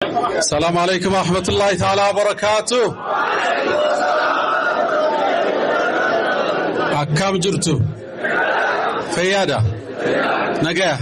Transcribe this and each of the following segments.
السلام عليكم ورحمة الله تعالى وبركاته. أكام جرتو فيادا نجاه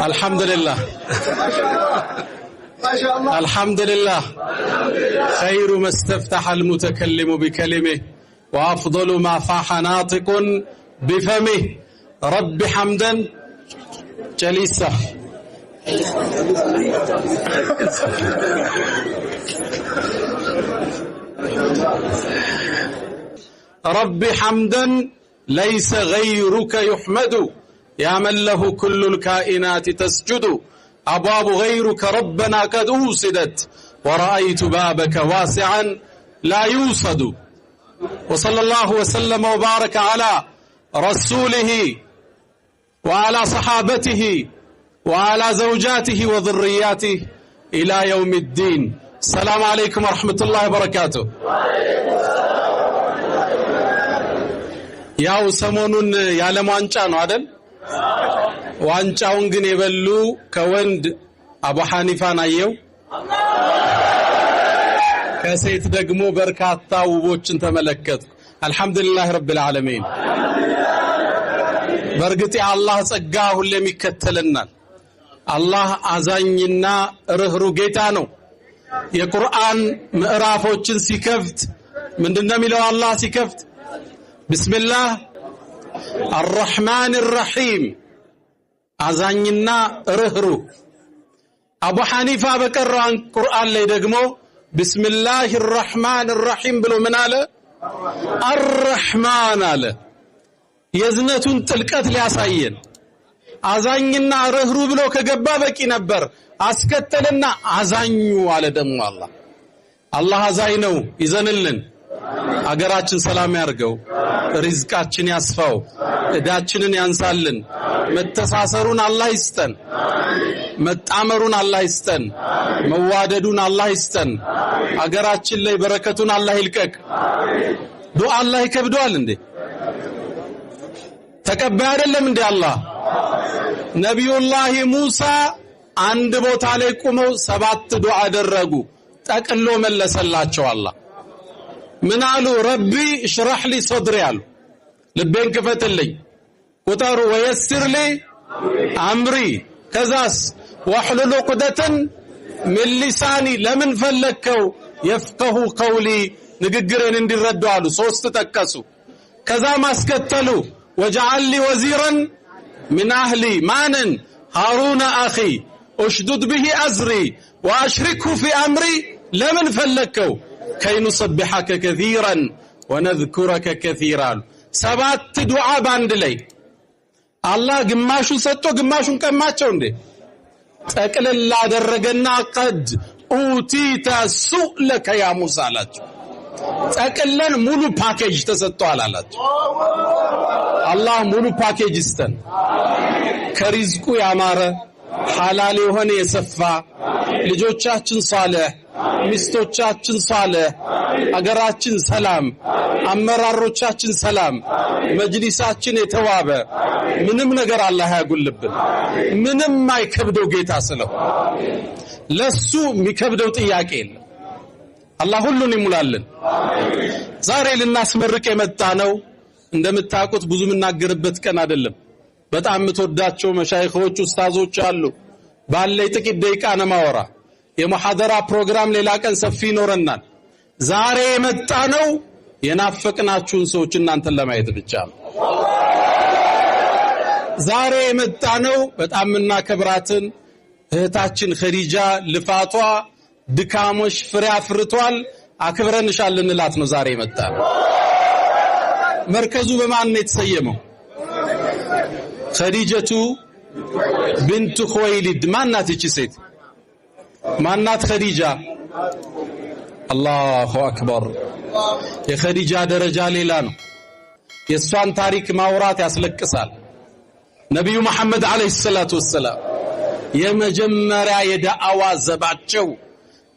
الحمد لله الحمد لله خير ما استفتح المتكلم بكلمه وأفضل ما فاح ناطق بفمه رب حمدا جليسا رب حمدا ليس غيرك يحمد يا من له كل الكائنات تسجد أبواب غيرك ربنا قد أوسدت ورأيت بابك واسعا لا يوصد وصلى الله وسلم وبارك على رسوله وعلى صحابته وعلى زوجاته وذرياته إلى يوم الدين. السلام عليكم ورحمة الله وبركاته. ያው ሰሞኑን ያለም ዋንጫ ነው አይደል? ዋንጫውን ግን የበሉ ከወንድ አቡ ሐኒፋን አየው፣ ከሴት ደግሞ በርካታ ውቦችን ተመለከትኩ። አልহামዱሊላህ ረብል ዓለሚን። በርግጥ የአላህ ጸጋ ሁሌም ይከተለናል። አላህ አዛኝና ርህሩህ ጌታ ነው። የቁርአን ምዕራፎችን ሲከፍት ምንድነው የሚለው? አላህ ሲከፍት ቢስሚላህ አርረህማን الرحيم አዛኝና ርህሩህ። አቡ ሐኒፋ በቀራን ቁርአን ላይ ደግሞ ቢስሚላህ الرحمن الرحيم ብሎ ምን አለ? አርረህማን አለ። የዝነቱን ጥልቀት ሊያሳየን አዛኝና ርህሩህ ብሎ ከገባ በቂ ነበር። አስከተለና አዛኙ አለ ደግሞ አላህ አዛኝ ነው። ይዘንልን፣ አገራችን ሰላም ያርገው፣ ሪዝቃችን ያስፋው፣ እዳችንን ያንሳልን፣ መተሳሰሩን አላህ ይስጠን፣ መጣመሩን አላህ ይስጠን፣ መዋደዱን አላህ ይስጠን፣ አገራችን ላይ በረከቱን አላህ ይልቀቅ። ዱዓ አላህ ይከብደዋል እንዴ? ተቀባይ አይደለም እንዴ አላህ? ነብዩላህ ሙሳ አንድ ቦታ ላይ ቆመው 7 ዱዓ አደረጉ። ጠቅሎ መለሰላቸው አላህ። ምን አሉ? ረቢ እሽራህ ሊ صدሪ አሉ፣ ልቤን ክፈትልኝ። ቁጠሩ ወየስር ሊ አምሪ። ከዛስ ወህሉል ዑቅደተን ሚን ሊሳኒ። ለምን ፈለከው? የፍቀሁ ቀውሊ፣ ንግግሬን እንዲረዱ አሉ። 3 ጠቀሱ። ከዛ ማስከተሉ ወጀዐል ሊ ወዚራን من أهلي مانن هارون أخي أشدد به أزري وأشركه في أمري. لمن فلكوا كي نصبحك كثيرا ونذكرك كثيرا. 7 دعاء باند لي الله قماشو ستو قماشو كماتشو اندي تقل الله درقنا قد أوتيت سؤلك يا موسى لاجو تقلن مولو باكيج تستو على لاجو. አላህ ሙሉ ፓኬጅ ይስጠን። ከሪዝቁ ያማረ ሐላል የሆነ የሰፋ ልጆቻችን ሷለህ፣ ሚስቶቻችን ሷለህ፣ አገራችን ሰላም፣ አመራሮቻችን ሰላም፣ መጅሊሳችን የተዋበ፣ ምንም ነገር አላህ ያጉልብን። ምንም ማይከብደው ጌታ ስለው ለሱ የሚከብደው ጥያቄ የለም። አላህ ሁሉን ይሙላልን። ዛሬ ልናስመርቅ የመጣ ነው። እንደምታውቁት ብዙ ምናገርበት ቀን አይደለም። በጣም የምትወዳቸው መሻይኾች ኡስታዞች አሉ። ባለይ ጥቂት ደቂቃ ነው ማወራ። የሙሐደራ ፕሮግራም ሌላ ቀን ሰፊ ይኖረናል። ዛሬ የመጣ ነው የናፈቅናችሁን ሰዎች እናንተን ለማየት ብቻ ነው። ዛሬ የመጣ ነው በጣም እናከብራትን እህታችን ኸዲጃ ልፋቷ ድካሞሽ ፍሬ አፍርቷል፣ አክብረንሻል እንላት ነው ዛሬ የመጣ ነው። مركزو بمان يتسيمو خديجة بنت خويلد. مانات يجي سيد؟ مانات خديجة؟ الله أكبر. يا خديجة درجة ليلانو يسفان تاريخ ماورات يسلك كسال. نبي محمد عليه الصلاة والسلام يمجمرا يدعوا زباتشو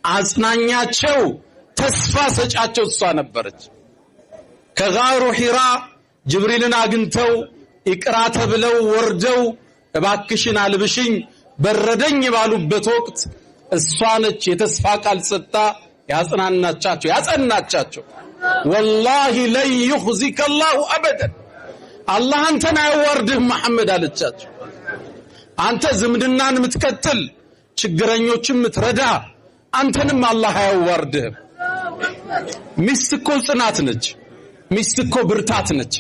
عزنانياتشو تسفاسجاتشو الصانبرج. ከጋሩ ሒራ ጅብሪልን አግኝተው ኢቅራ ተብለው ወርደው እባክሽን አልብሽኝ በረደኝ ባሉበት ወቅት እሷ ነች የተስፋ ቃል ሰጥታ ያጸናቻቸው ወላሂ ለን ይኽዚከ አላሁ አበደን አላህ አንተን አይዋርድህም መሐመድ አለቻቸው አንተ ዝምድናን የምትከተል ችግረኞችን የምትረዳ አንተንም አላህ አይዋርድህም ሚስት እኮ ጽናት ነች ሚስት እኮ ብርታት ነች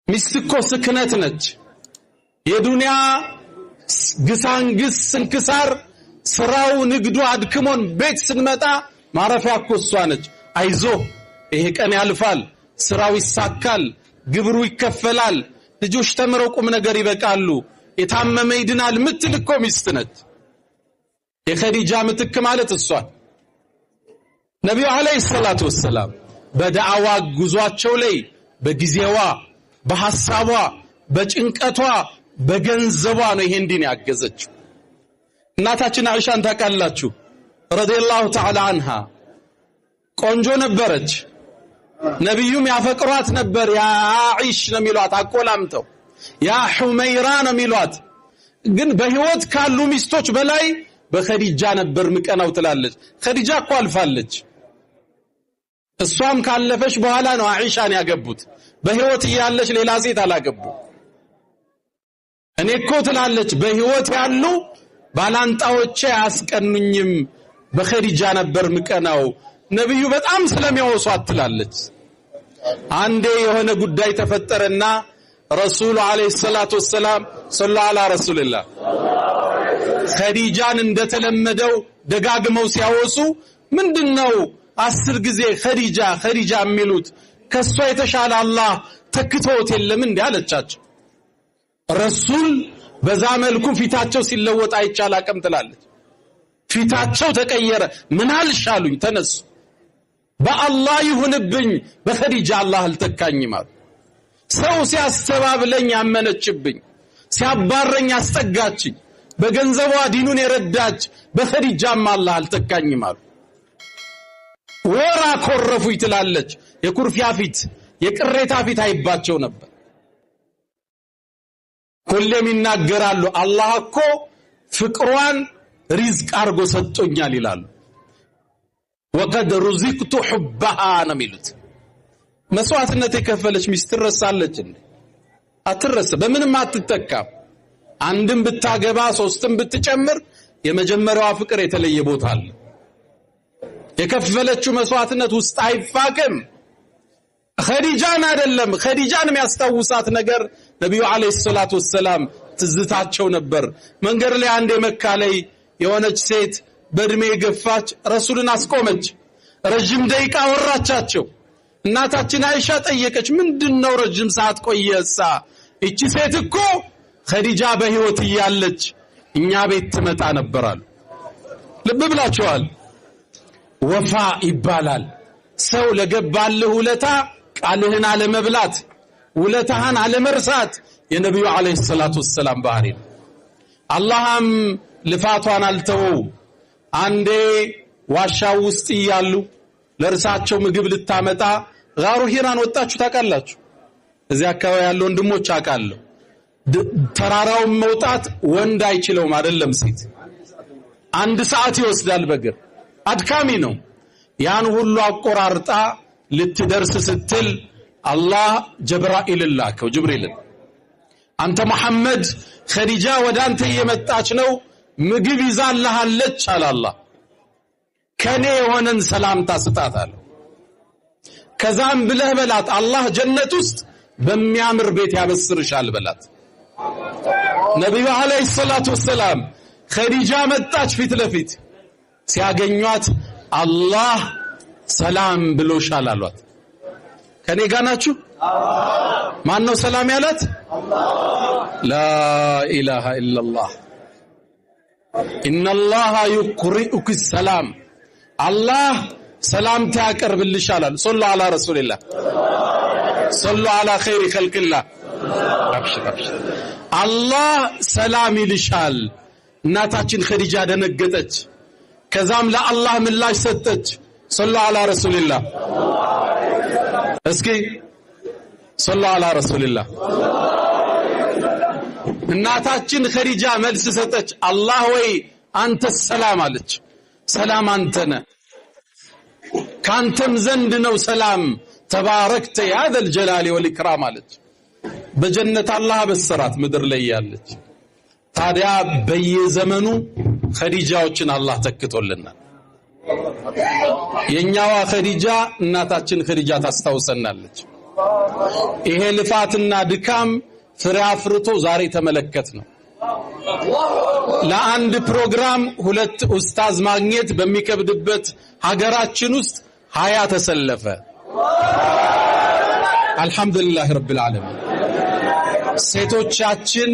ሚስት እኮ ስክነት ነች የዱንያ ግሳንግስ ስንክሳር ስራው ንግዱ አድክሞን ቤት ስንመጣ ማረፊያ እኮ እሷ ነች አይዞ ይሄ ቀን ያልፋል ስራው ይሳካል ግብሩ ይከፈላል ልጆች ተምረው ቁም ነገር ይበቃሉ የታመመ ይድናል ምትል እኮ ሚስት ነች የኸዲጃ ምትክ ማለት እሷ ነብዩ አለይሂ ሰላቱ ወሰለም በዳዕዋ ጉዟቸው ላይ በጊዜዋ በሐሳቧ በጭንቀቷ በገንዘቧ ነው ይሄን ዲን ያገዘችው እናታችን አይሻን ታውቃላችሁ ረዲየላሁ ተዓላ አንሃ ቆንጆ ነበረች ነብዩም ያፈቅሯት ነበር ያ አይሽ ነው የሚሏት አቆላምተው ያ ሁመይራ ነው የሚሏት ግን በህይወት ካሉ ሚስቶች በላይ በኸዲጃ ነበር ምቀናው ትላለች ኸዲጃ እኮ አልፋለች እሷም ካለፈች በኋላ ነው አይሻን ያገቡት በህይወት ያለች ሌላ ሴት አላገቡ እኔ እኮ ትላለች በህይወት ያሉ ባላንጣዎቼ አስቀኑኝም በኸዲጃ ነበር ምቀናው ነብዩ በጣም ስለሚያወሷት ትላለች አንዴ የሆነ ጉዳይ ተፈጠረና ረሱል አለይሂ ሰላቱ ወሰለም ሰለላሁ ዐላ ረሱልላህ ኸዲጃን እንደተለመደው ደጋግመው ሲያወሱ ምንድነው 10 ጊዜ ኸዲጃ የሚሉት ከሷ የተሻለ አላህ ተክቶት የለም እንዴ አለቻቸው ረሱል በዛ መልኩ ፊታቸው ሲለወጥ አይቻል አቀም ትላለች ፊታቸው ተቀየረ ምን አልሻሉኝ ተነሱ በአላህ ይሁንብኝ በኸዲጃ አላህ አልተካኝም አሉ ሰው ሲያስተባብለኝ ያመነችብኝ ሲያባረኝ አስጠጋችኝ በገንዘቧ ዲኑን የረዳች በኸዲጃም አላህ አልተካኝም አሉ ወራ ኮረፉ ይትላለች የኩርፊያ ፊት የቅሬታ ፊት አይባቸው ነበር ሁሌም ይናገራሉ አላህ እኮ ፍቅሯን ሪዝቅ አርጎ ሰጥቶኛል ይላሉ ወቀድ ሩዚቅቱ حبها ነው የሚሉት መስዋዕትነት የከፈለች ሚስት ትረሳለች እንዴ አትረሳ በምንም አትተካም አንድም ብታገባ ሶስትም ብትጨምር የመጀመሪያዋ ፍቅር የተለየ ቦታ አለ የከፈለችው መስዋዕትነት ውስጥ አይፋቅም ኸዲጃን አይደለም ኸዲጃን የሚያስታውሳት ነገር ነብዩ አለይሂ ሰላቱ ወሰለም ትዝታቸው ነበር መንገድ ላይ አንዴ መካ ላይ የሆነች ሴት በእድሜ ገፋች ረሱልን አስቆመች ረጅም ደቂቃ ወራቻቸው እናታችን አይሻ ጠየቀች ምንድነው ረጅም ሰዓት ቆየሳ እቺ ሴት እኮ ኸዲጃ በህይወት እያለች እኛ ቤት ትመጣ ነበርአሉ ልብ ብላችኋል ወፋ ይባላል ሰው ለገባልህ ውለታ ቃልህን አለመብላት ውለታህን አለመርሳት የነብዩ አለይሂ ሰላቱ ወሰለም ባህሪ ነው አላህም ልፋቷን አልተወው አንዴ ዋሻው ውስጥ ይያሉ ለርሳቸው ምግብ ልታመጣ ጋሩ ሂራን ወጣችሁ ታውቃላችሁ እዚህ አካባቢ ያለው ወንድሞች አውቃለሁ ተራራው መውጣት ወንድ አይችለውም አይደለም ሴት አንድ ሰዓት ይወስዳል በእግር አድካሚ ነው ያን ሁሉ አቆራርጣ ልትደርስ ስትል አላህ ጀብራኢል ላከው ጅብሪል አንተ መሐመድ ኸዲጃ ወዳንተ እየመጣች ነው ምግብ ይዛልሃለች አለ አላህ ከኔ የሆነን ሰላምታ ስጣታል ከዛም ብለህ በላት አላህ ጀነት ውስጥ በሚያምር ቤት ያበስርሻል በላት ነብዩ አለይሂ ሰላቱ ወሰለም ኸዲጃ መጣች ፊት ለፊት ሲያገኙት አላህ ሰላም ብሎሻል አሏት ከኔ ጋር ናችሁ ማን ነው ሰላም ያላት አላህ ላ ኢላሃ ኢላላህ ኢነላሃ ይቅሪኡክ ሰላም አላህ ሰላምታ ያቀርብልሻል ሰለላሁ ዐላ ረሱልላህ ሰለላሁ ዐላ ኸይሪ ኸልቅላህ አብሽር አላህ ሰላም ይልሻል እናታችን ኸዲጃ ደነገጠች ከዛም ለአላህ ምላሽ ሰጠች ሰለላሁ ዐላ ረሱልላህ እስኪ ሰለላሁ ዐላ ረሱልላህ እናታችን ኸዲጃ መልስ ሰጠች አላህ ወይ አንተ ሰላም አለች ሰላም አንተ ነህ ካንተም ዘንድ ነው ሰላም ተባረክተ ያ ዘል ጀላሊ ወልኢክራም አለች በጀነት አላህ በሰራት ምድር ላይ ያለች ታዲያ በየዘመኑ ኸዲጃዎችን አላህ ተክቶልናል የኛዋ ኸዲጃ እናታችን ኸዲጃ ታስታውሰናለች ይሄ ልፋትና ድካም ፍሬ አፍርቶ ዛሬ ተመለከት ነው ለአንድ ፕሮግራም ሁለት ኡስታዝ ማግኘት በሚከብድበት ሀገራችን ውስጥ 20 ተሰለፈ አልহামዱሊላህ ረብል ዓለሚን ሴቶቻችን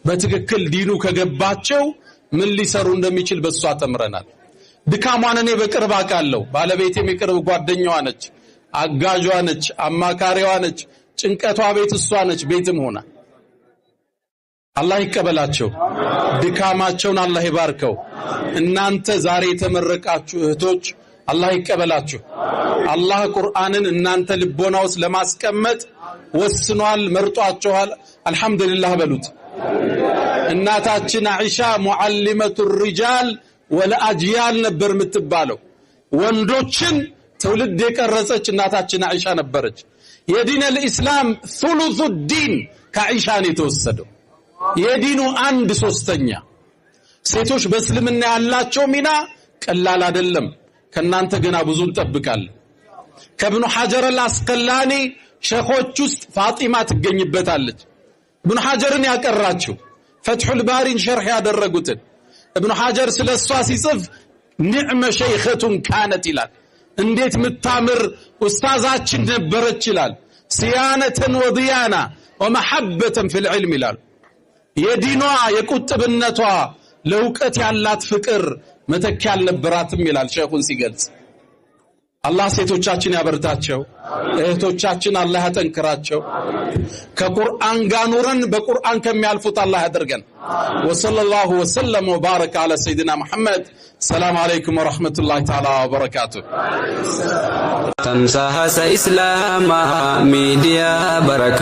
በትክክል ዲኑ ከገባቸው ምን ሊሰሩ እንደሚችል በሷ ተምረናል ድካሟን እኔ በቅርብ አውቃለሁ ባለቤቴም የቅርብ ጓደኛዋ ነች አጋጇ ነች አማካሪዋ ነች ጭንቀቷ ቤት እሷ ነች ቤትም ሆና አላህ ይቀበላቸው ድካማቸውን አላህ ይባርከው እናንተ ዛሬ የተመረቃችሁ እህቶች አላህ ይቀበላችሁ አላህ ቁርአንን እናንተ ልቦናውስ ለማስቀመጥ ወስኗል መርጧቸዋል አልহামዱሊላህ በሉት እናታችን አይሻ ሙዓሊመቱ الرجال ወለአጅያል ነበር የምትባለው ወንዶችን ትውልድ የቀረጸች እናታችን አይሻ ነበረች የዲን الاسلام ثلث الدين ከአይሻ ነው የተወሰደው የዲኑ 1/3 ሴቶች በእስልምና ያላቸው ሚና ቀላል አይደለም ከናንተ ገና ብዙ እንጠብቃለን ከኢብኑ ሐጀር አልአስቀላኒ ሸኾች ውስጥ ፋጢማ ትገኝበታለች ኢብኑ ሐጀርን ያቀራቸው ፈትሁል ባሪን ሸርህ ያደረጉትን ኢብኑ ሐጀር ስለሷ ሲጽፍ ንዕመ ሸይኸቱን ካነት ይላል እንዴት ምታምር ኡስታዛችን ነበረች ይላል ሲያነተን ወዲያና ወመሐበተን ፊል ዒልም ይላል የዲኗ የቁጥብነቷ ለውቀት ያላት ፍቅር መተኪያ አልነበራትም ይላል ሸኹን ሲገልጽ አላህ ሴቶቻችን ያበርታቸው እህቶቻችን አላህ ያጠንክራቸው ከቁርአን ጋር ኑረን በቁርአን ከሚያልፉት አላህ ያደርገን ወሰለላሁ ወሰለም ወባረከ አለ ሰይድና መሐመድ ሰላም አለይኩም ወራህመቱላሂ ተዓላ ወበረካቱ ተምሳሐ ኢስላም ሚዲያ በረካ